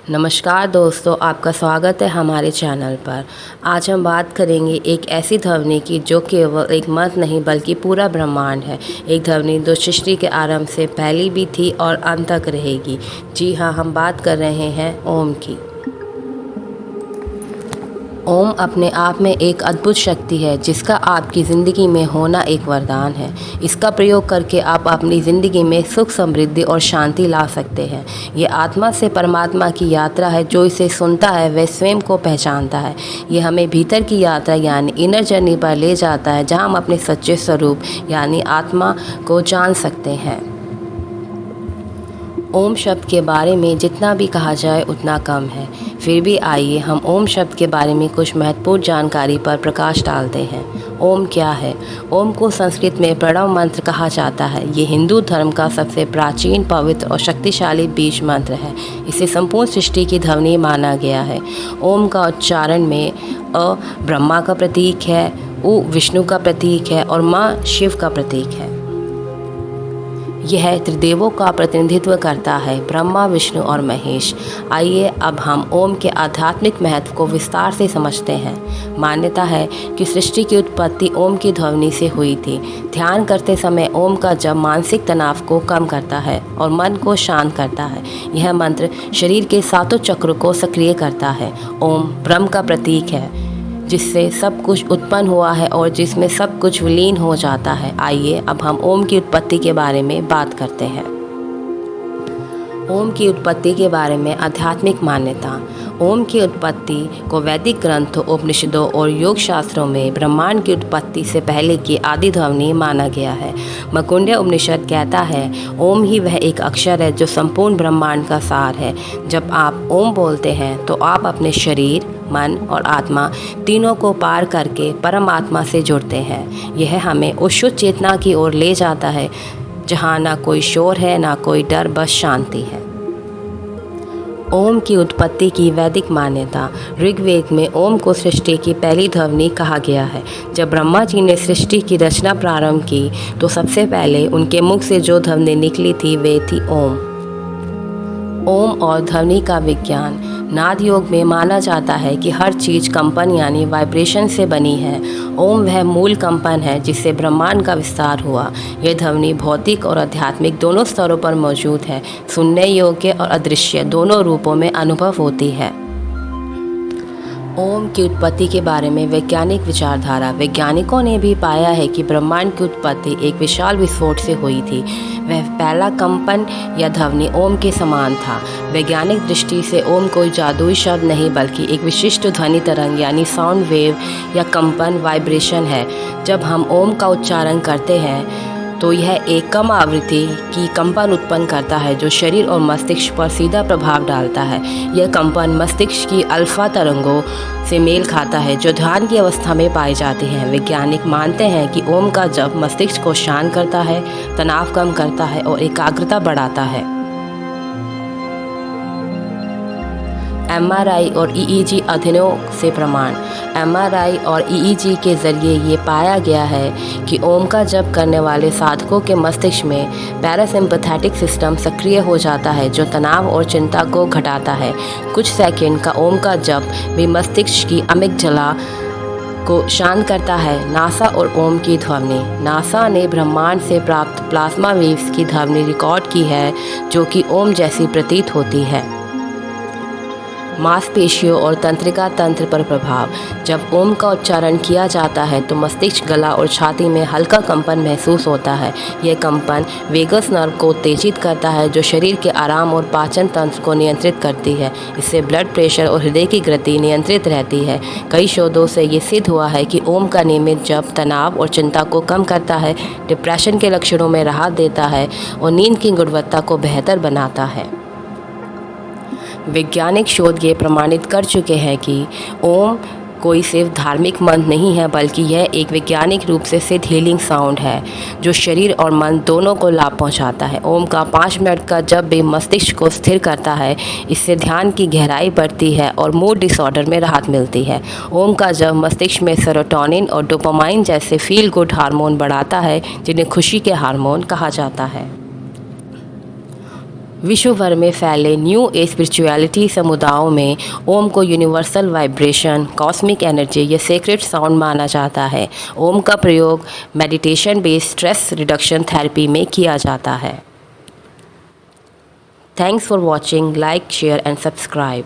नमस्कार दोस्तों, आपका स्वागत है हमारे चैनल पर। आज हम बात करेंगे एक ऐसी ध्वनि की जो केवल एक मत नहीं बल्कि पूरा ब्रह्मांड है। एक ध्वनि जो सृष्टि के आरंभ से पहले भी थी और अंत तक रहेगी। जी हाँ, हम बात कर रहे हैं ओम की। ओम अपने आप में एक अद्भुत शक्ति है जिसका आपकी ज़िंदगी में होना एक वरदान है। इसका प्रयोग करके आप अपनी ज़िंदगी में सुख, समृद्धि और शांति ला सकते हैं। ये आत्मा से परमात्मा की यात्रा है। जो इसे सुनता है वह स्वयं को पहचानता है। ये हमें भीतर की यात्रा यानी इनर जर्नी पर ले जाता है, जहाँ हम अपने सच्चे स्वरूप यानी आत्मा को जान सकते हैं। ओम शब्द के बारे में जितना भी कहा जाए उतना कम है। फिर भी आइए हम ओम शब्द के बारे में कुछ महत्वपूर्ण जानकारी पर प्रकाश डालते हैं। ओम क्या है? ओम को संस्कृत में प्रणव मंत्र कहा जाता है। ये हिंदू धर्म का सबसे प्राचीन, पवित्र और शक्तिशाली बीज मंत्र है। इसे संपूर्ण सृष्टि की ध्वनि माना गया है। ओम का उच्चारण में अ ब्रह्मा का प्रतीक है, उ विष्णु का प्रतीक है और म शिव का प्रतीक है। यह त्रिदेवों का प्रतिनिधित्व करता है, ब्रह्मा, विष्णु और महेश। आइए अब हम ओम के आध्यात्मिक महत्व को विस्तार से समझते हैं। मान्यता है कि सृष्टि की उत्पत्ति ओम की ध्वनि से हुई थी। ध्यान करते समय ओम का जप मानसिक तनाव को कम करता है और मन को शांत करता है। यह मंत्र शरीर के सातों चक्रों को सक्रिय करता है। ओम ब्रह्म का प्रतीक है, जिससे सब कुछ उत्पन्न हुआ है और जिसमें सब कुछ विलीन हो जाता है। आइए अब हम ओम की उत्पत्ति के बारे में बात करते हैं। ओम की उत्पत्ति के बारे में आध्यात्मिक मान्यता। ओम की उत्पत्ति को वैदिक ग्रंथों, उपनिषदों और योग शास्त्रों में ब्रह्मांड की उत्पत्ति से पहले की आदि ध्वनि माना गया है। मार्कंडेय उपनिषद कहता है, ओम ही वह एक अक्षर है जो संपूर्ण ब्रह्मांड का सार है। जब आप ओम बोलते हैं तो आप अपने शरीर, मन और आत्मा तीनों को पार करके परमात्मा से जुड़ते हैं। यह हमें उस शुद्ध चेतना की ओर ले जाता है जहाँ ना कोई शोर है, ना कोई डर, बस शांति है। ओम की उत्पत्ति की वैदिक मान्यता। ऋग्वेद में ओम को सृष्टि की पहली ध्वनि कहा गया है। जब ब्रह्मा जी ने सृष्टि की रचना प्रारंभ की तो सबसे पहले उनके मुख से जो ध्वनि निकली थी वे थी ओम। ओम और ध्वनि का विज्ञान। नाद योग में माना जाता है कि हर चीज़ कंपन यानी वाइब्रेशन से बनी है। ओम वह मूल कंपन है जिससे ब्रह्मांड का विस्तार हुआ। यह ध्वनि भौतिक और आध्यात्मिक दोनों स्तरों पर मौजूद है। सुनने योग्य और अदृश्य दोनों रूपों में अनुभव होती है। ओम की उत्पत्ति के बारे में वैज्ञानिक विचारधारा। वैज्ञानिकों ने भी पाया है कि ब्रह्मांड की उत्पत्ति एक विशाल विस्फोट से हुई थी। वह पहला कंपन या ध्वनि ओम के समान था। वैज्ञानिक दृष्टि से ओम कोई जादुई शब्द नहीं बल्कि एक विशिष्ट ध्वनि तरंग यानी साउंड वेव या कंपन, वाइब्रेशन है। जब हम ओम का उच्चारण करते हैं तो यह एक कम आवृत्ति की कंपन उत्पन्न करता है जो शरीर और मस्तिष्क पर सीधा प्रभाव डालता है। यह कंपन मस्तिष्क की अल्फा तरंगों से मेल खाता है जो ध्यान की अवस्था में पाई जाती हैं। वैज्ञानिक मानते हैं कि ओम का जप मस्तिष्क को शांत करता है, तनाव कम करता है और एकाग्रता बढ़ाता है। एमआरआई और ईईजी अध्ययनों से प्रमाण। एमआरआई और ईईजी के जरिए ये पाया गया है कि ओम का जप करने वाले साधकों के मस्तिष्क में पैरासिम्पैथेटिक सिस्टम सक्रिय हो जाता है जो तनाव और चिंता को घटाता है। कुछ सेकंड का ओम का जप भी मस्तिष्क की अमिगडाला को शांत करता है। नासा और ओम की ध्वनि। नासा ने ब्रह्मांड से प्राप्त प्लाज्मा वेव्स की ध्वनि रिकॉर्ड की है जो कि ओम जैसी प्रतीत होती है। मांसपेशियों और तंत्रिका तंत्र पर प्रभाव। जब ओम का उच्चारण किया जाता है तो मस्तिष्क, गला और छाती में हल्का कंपन महसूस होता है। यह कंपन वेगस नर्व को उत्तेजित करता है जो शरीर के आराम और पाचन तंत्र को नियंत्रित करती है। इससे ब्लड प्रेशर और हृदय की गति नियंत्रित रहती है। कई शोधों से ये सिद्ध हुआ है कि ओम का नियमित जप तनाव और चिंता को कम करता है, डिप्रेशन के लक्षणों में राहत देता है और नींद की गुणवत्ता को बेहतर बनाता है। वैज्ञानिक शोध ये प्रमाणित कर चुके हैं कि ओम कोई सिर्फ धार्मिक मंत्र नहीं है बल्कि यह एक वैज्ञानिक रूप से सिद्ध हीलिंग साउंड है जो शरीर और मन दोनों को लाभ पहुंचाता है। ओम का 5 मिनट का जप भी मस्तिष्क को स्थिर करता है। इससे ध्यान की गहराई बढ़ती है और मूड डिसऑर्डर में राहत मिलती है। ओम का जप मस्तिष्क में सेरोटोनिन और डोपामाइन जैसे फील गुड हार्मोन बढ़ाता है जिन्हें खुशी के हार्मोन कहा जाता है। विश्व भर में फैले न्यू एज स्पिरिचुअलिटी समुदायों में ओम को यूनिवर्सल वाइब्रेशन, कॉस्मिक एनर्जी या सेक्रेट साउंड माना जाता है। ओम का प्रयोग meditation based stress reduction therapy में किया जाता है। Thanks for watching, like, share and subscribe.